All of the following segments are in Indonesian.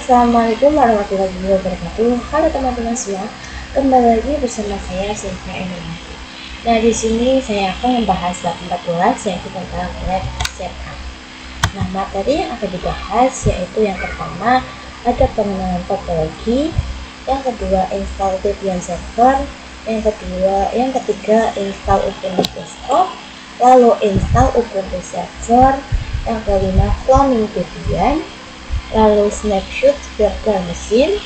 Assalamualaikum warahmatullahi wabarakatuh. Halo teman-teman semua, kembali lagi bersama saya Sinta Emilanti. Nah, di sini saya akan membahas bab 14 yaitu tentang web setup. Nah, materi yang akan dibahas yaitu yang pertama ada pengenalan topologi, yang kedua install Debian server, yang ketiga install Ubuntu desktop, lalu install Ubuntu server, yang kelima cloning Debian, lalu snapshot virtual mesin,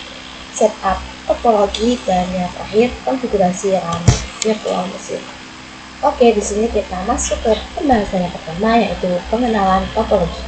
setup topologi, dan yang terakhir konfigurasi RAM virtual mesin. Oke, di sini kita masuk ke pembahasan yang pertama yaitu pengenalan topologi.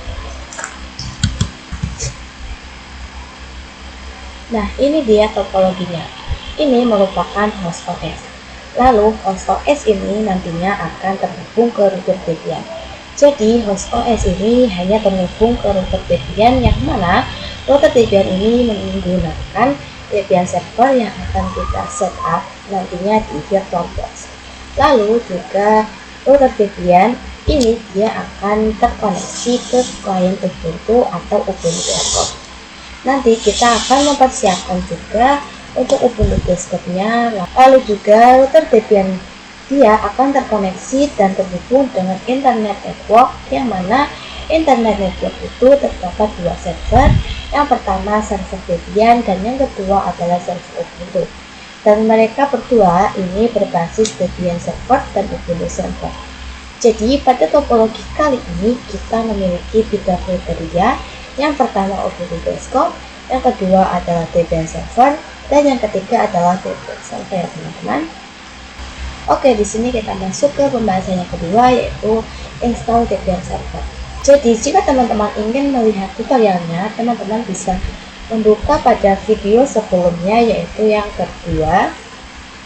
Nah, ini dia topologinya. Ini merupakan host OS. Lalu host OS ini nantinya akan terhubung ke router Debian. Jadi host OS ini hanya terhubung ke router Debian yang mana router Debian ini menggunakan Debian server yang akan kita setup nantinya di VirtualBox. Lalu juga router Debian ini dia akan terkoneksi ke klien Ubuntu atau Ubuntu desktop. Nanti kita akan mempersiapkan juga untuk Ubuntu desktopnya. Lalu juga router Debian dia akan terkoneksi dan terhubung dengan internet network yang mana internet network itu terdapat dua server. Yang pertama server Debian dan yang kedua adalah server Ubuntu. Dan mereka berdua ini berbasis Debian server dan Ubuntu server. Jadi pada topologi kali ini kita memiliki tiga kriteria. Yang pertama Ubuntu desktop, yang kedua adalah Debian server, dan yang ketiga adalah Debian server ya teman-teman. Oke, di sini kita masuk ke pembahasan yang kedua yaitu install Debian server. Jadi jika teman-teman ingin melihat tutorialnya, teman-teman bisa membuka pada video sebelumnya yaitu yang kedua,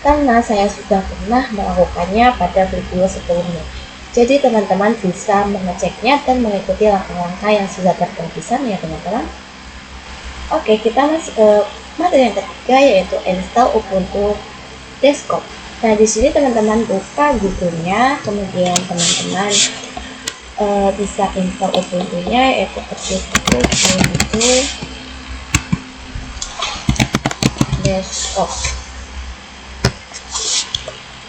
karena saya sudah pernah melakukannya pada video sebelumnya. Jadi teman-teman bisa mengeceknya dan mengikuti langkah-langkah yang sudah tertera di sana ya teman-teman. Oke, kita masuk ke materi yang ketiga yaitu install Ubuntu desktop. Nah, di sini teman-teman buka Google-nya, kemudian teman-teman bisa install Ubuntu-nya yaitu ketik Ubuntu desktop.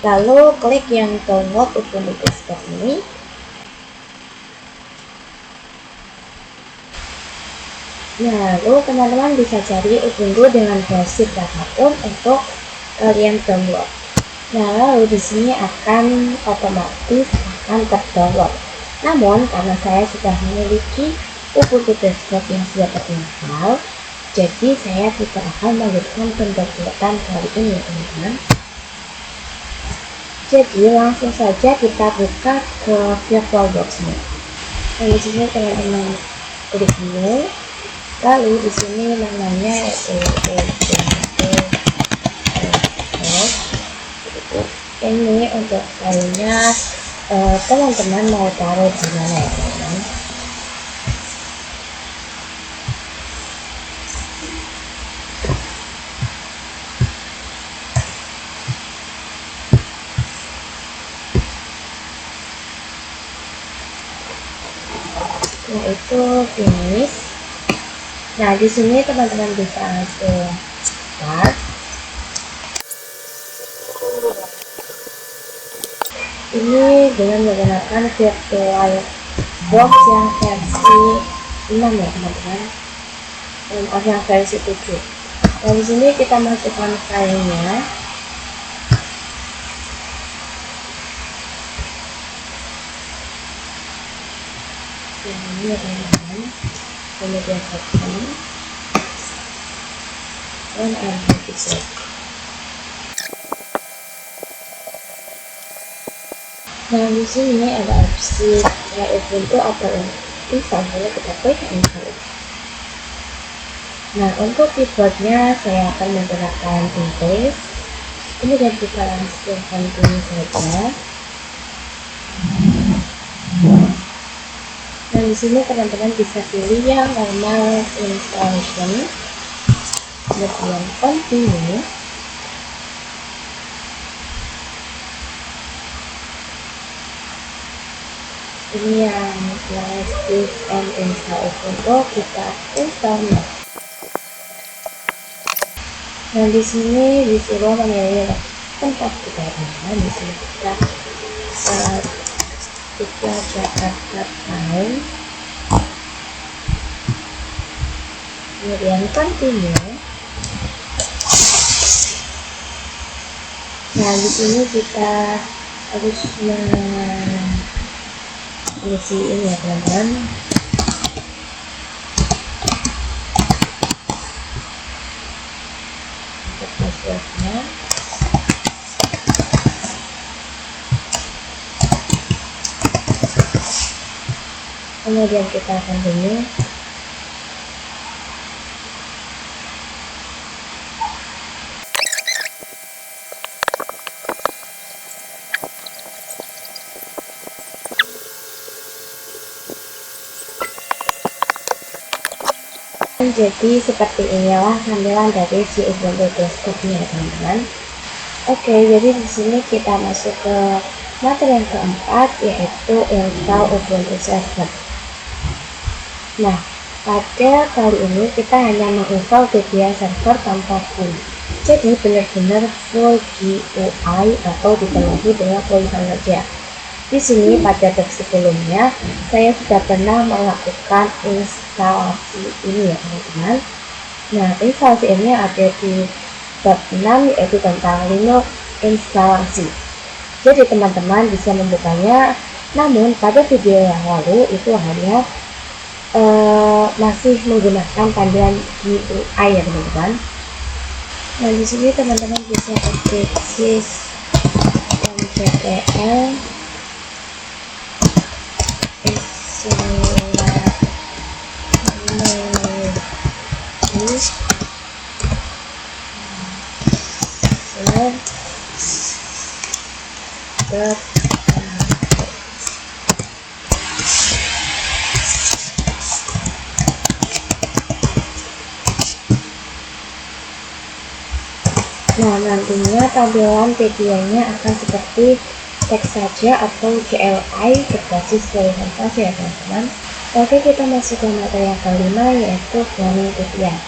Lalu klik yang download Ubuntu desktop ini. Nah, lalu teman-teman bisa cari Ubuntu dengan versi berapapun untuk kalian download. Nah, lalu di sini akan otomatis akan terdownload. Namun karena saya sudah memiliki Ubuntu desktop yang sudah terinstall, jadi saya tidak akan melakukan pendownloadan kali ini teman-teman. Jadi langsung saja kita buka ke VirtualBox-nya. Nah, di sini teman-teman klik new. Lalu di sini namanya yaitu ini untuk filenya teman-teman mau taruh di mana ya teman-teman. Yaitu finish. Nah, di sini teman-teman bisa langsung start. Ini dengan menggunakan VirtualBox yang versi 6 ya teman-teman, yang versi 7. Nah, di sini kita masukkan filenya. Ini ya teman-teman, kemudian open dan unpublish. Nah, di sini ada opsi Ubuntu atau install, boleh kita klik install. Nah, untuk keyboardnya saya akan menggunakan Inggris. Kemudian kita langsung continue saja. Nah, di sini teman-teman bisa pilih yang normal installation, kemudian continue. Ini yang flash disk and install Ubuntu, kita install. Nah, di sini disuruh memilih tempat kita. Nah, di sini kita tiga Jakarta Town, kemudian continue. Nah, di sini kita harus mengisi ini ya teman-teman. Untuk passwordnya. Kemudian kita akan continue. Jadi seperti inilah tampilan dari si Ubuntu desktop-nya teman-teman. Oke, jadi di sini kita masuk ke materi yang keempat, yaitu install Ubuntu Server. Nah, pada kali ini kita hanya menginstal Debian Server tanpa full. Jadi benar-benar full GUI atau dipenuhi dengan tulisan saja. Di sini pada versi sebelumnya saya sudah pernah melakukan instalasi ini ya teman-teman. Nah, instalasi ini ada di bab 6, yaitu tentang Linux instalasi. Jadi teman-teman bisa membukanya, namun pada video yang lalu itu hanya masih menggunakan tampilan GUI ya teman-teman. Nah, di sini teman-teman bisa ketik systemctl Nah, nantinya tampilan medianya akan seperti teks saja atau CLI berbasis tulisan saja ya teman-teman. Oke, kita masuk ke materi yang kelima, yaitu cloning Debian.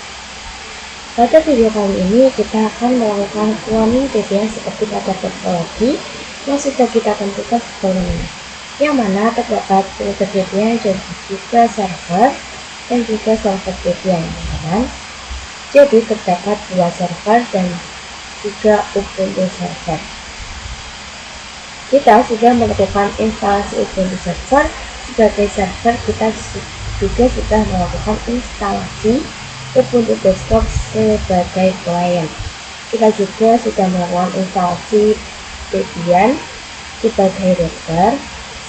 Pada video kali ini kita akan melakukan cloning Debian seperti pada topologi yang sudah kita tentukan sebelumnya, yang mana terdapat filter Debian dan juga server dan juga server Debian teman-teman. Jadi terdapat dua server dan juga Ubuntu server. Kita sudah melakukan instalasi Ubuntu server sebagai server, kita juga sudah melakukan instalasi Ubuntu desktop sebagai client. Kita juga sudah melakukan instalasi Debian sebagai router.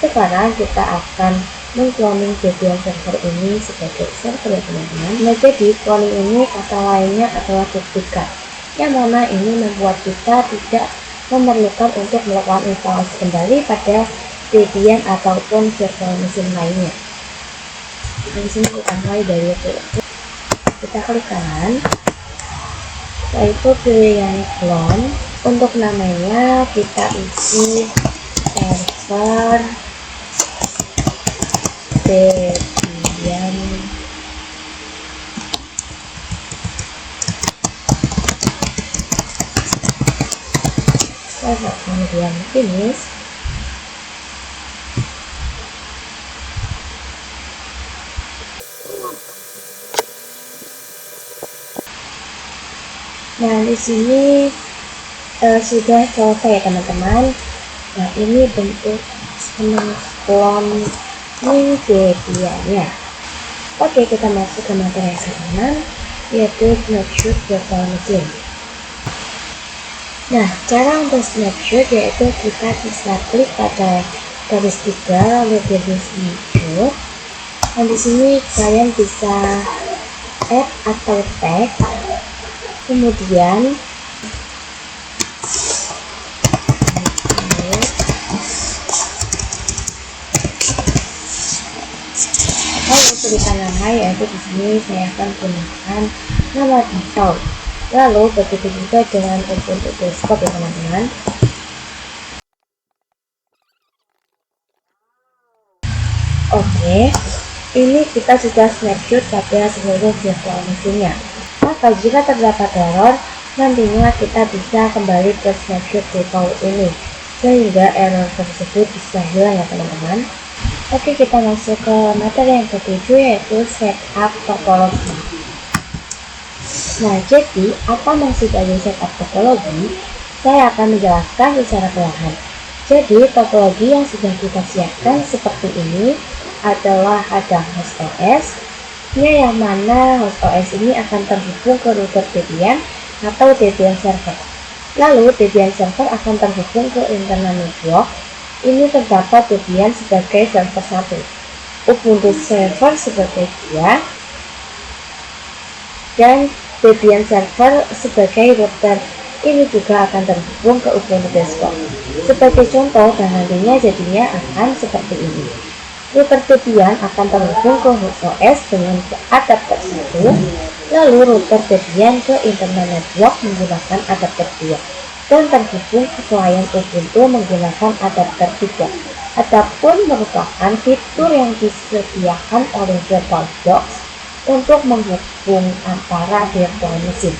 Sekarang kita akan mengcloning Debian server ini sebagai server ya teman-teman. Nah, jadi cloning ini kata lainnya adalah duplikat, yang mana ini membuat kita tidak memerlukan untuk melakukan instalasi kembali pada Debian ataupun virtual machine lainnya. Di sini kita mulai dari kita klik kanan, setelah itu pilih yang clone. Untuk namanya kita isi server Debian server, kemudian finish. Nah, di sini sudah selesai ya teman-teman. Nah, ini bentuk mengcloning Debian-nya. Oke, kita masuk ke materi yang ke-6, yaitu snapshot virtual machine. Nah, cara untuk snapshot yaitu kita bisa klik pada garis 3 lalu pilih snapshot. Nah, di sini kalian bisa add atau tag, kemudian berikan nama, yaitu di sini saya akan gunakan nama default. Lalu begitu juga dengan Ubuntu desktop ya teman-teman. Oke, ini kita sudah snapshot pada seluruh virtual machine-nya. Maka jika terdapat error, nantinya kita bisa kembali ke snapshot default ini sehingga error tersebut bisa hilang ya teman-teman. Oke, kita masuk ke materi yang ketujuh, yaitu setup topologi. Nah, jadi apa maksud dari setup topologi? Saya akan menjelaskan secara perlahan. Jadi, topologi yang sudah kita siapkan seperti ini adalah ada host OS, yang mana host OS ini akan terhubung ke router Debian atau Debian server. Lalu, Debian server akan terhubung ke internal network. Ini terdapat Debian sebagai server 1, Ubuntu server sebagai 2, dan Debian server sebagai router. Ini juga akan terhubung ke Ubuntu desktop. Sebagai contoh, dan nantinya jadinya akan seperti ini. Router Debian akan terhubung ke host OS dengan adapter 1, lalu router Debian ke internal network menggunakan adapter 2, dan terhubung ke klien Ubuntu menggunakan adapter 3. Adapun merupakan fitur yang disediakan oleh VirtualBox untuk menghubung antara virtual mesin.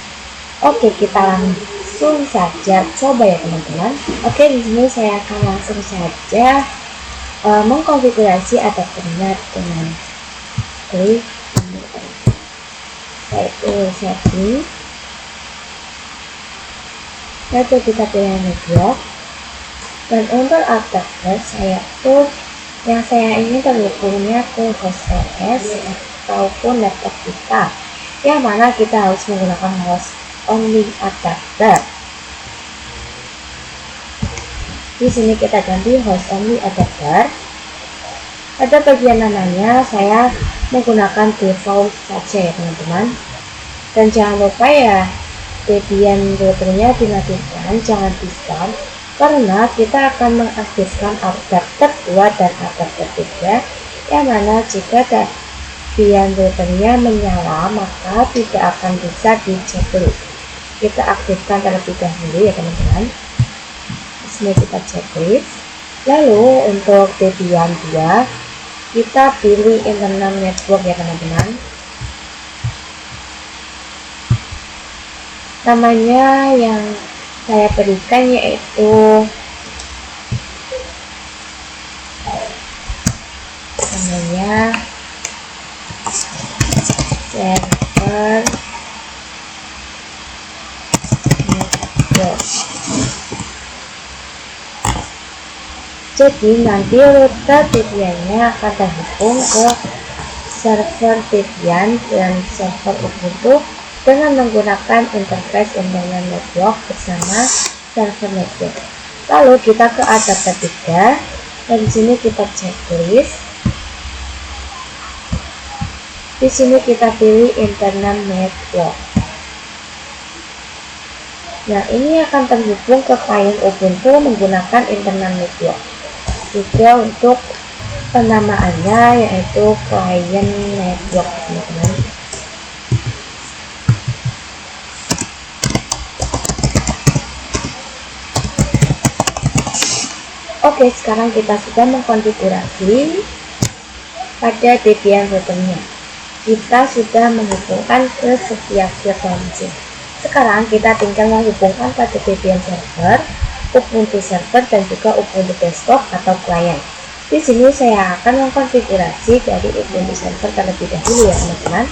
Oke, kita langsung saja coba ya teman-teman. Oke, di sini saya akan langsung saja mengkonfigurasi adapternya dengan klik yaitu setting, lalu kita pilih network, dan untuk adapter yang saya ingin terhubungnya ke host OS ataupun laptop kita, yang mana kita harus menggunakan host only adapter. Di sini kita ganti host only adapter. Pada bagian namanya saya menggunakan default saja ya teman-teman. Dan jangan lupa ya, Debian routernya dimatikan, jangan di start, karena kita akan mengaktifkan adapter 2 dan adapter 3, yang mana jika Debian routernya menyala maka tidak akan bisa di checklist. Kita aktifkan terlebih dahulu ya teman-teman. Di sini kita checklist. Lalu untuk Debian 2 kita pilih internal network ya teman-teman. Namanya yang saya berikan yaitu namanya server network. Jadi nanti router Debiannya akan terhubung ke server Debian dan server Ubuntu dengan menggunakan interface internal network bersama server network. Lalu kita ke adapter 3, dan di sini kita checklist. Di sini kita pilih internal network. Nah, ini akan terhubung ke klien Ubuntu menggunakan internal network. Juga untuk penamaannya yaitu klien network teman-teman. Oke, sekarang kita sudah mengkonfigurasi pada Debian routernya. Kita sudah menghubungkan ke setiap virtual machine. Sekarang kita tinggal menghubungkan pada Debian server, Ubuntu server, dan juga Ubuntu desktop atau klien. Di sini saya akan mengkonfigurasi dari Ubuntu server terlebih dahulu ya teman-teman.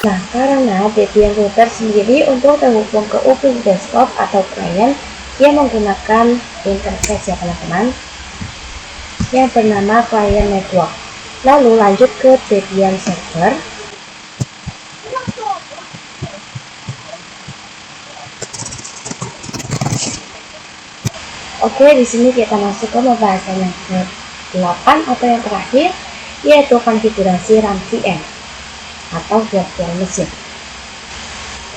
Nah, karena Debian router sendiri untuk terhubung ke Ubuntu desktop atau klien, dia menggunakan interface ya teman-teman, yang bernama client network. Lalu lanjut ke Debian server. Oke, di sini kita masuk ke pembahasan yang ke-8 atau yang terakhir, yaitu konfigurasi RAM VM atau virtual machine.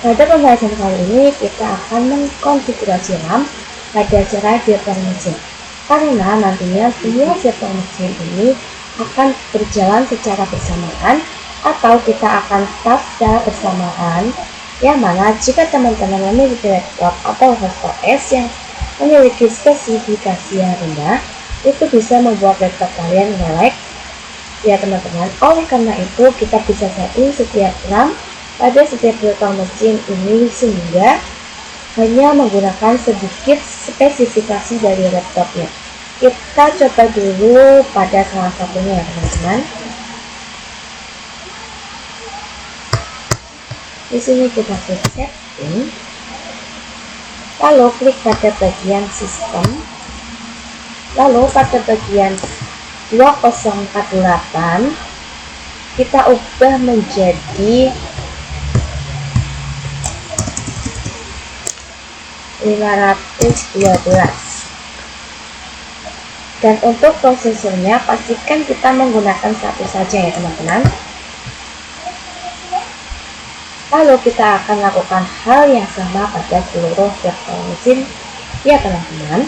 Pada pembahasan kali ini kita akan mengkonfigurasi RAM pada cerai virtual machine, karena nantinya semua virtual machine ini akan berjalan secara bersamaan atau kita akan start secara bersamaan, yang mana jika teman-teman memiliki laptop atau host OS yang memiliki spesifikasi yang rendah, itu bisa membuat laptop kalian nge-lag ya teman-teman. Oleh karena itu kita bisa setting setiap RAM pada setiap button mesin ini sehingga hanya menggunakan sedikit spesifikasi dari laptopnya. Kita coba dulu pada salah satunya ya teman-teman. Di sini kita klik setting, lalu klik pada bagian sistem, lalu pada bagian 2048 kita ubah menjadi 512. Dan untuk prosesornya pastikan kita menggunakan satu saja ya teman-teman. Lalu kita akan lakukan hal yang sama pada seluruh virtual mesin ya teman-teman.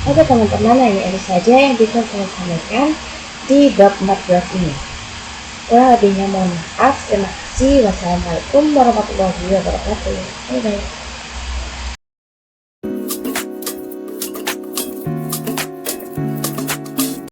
Oke teman-teman, hanya itu saja yang bisa saya sampaikan di bab 14 ini. Kurang lebihnya mohon maaf. Terima kasih. Wassalamualaikum warahmatullahi wabarakatuh. Bye bye.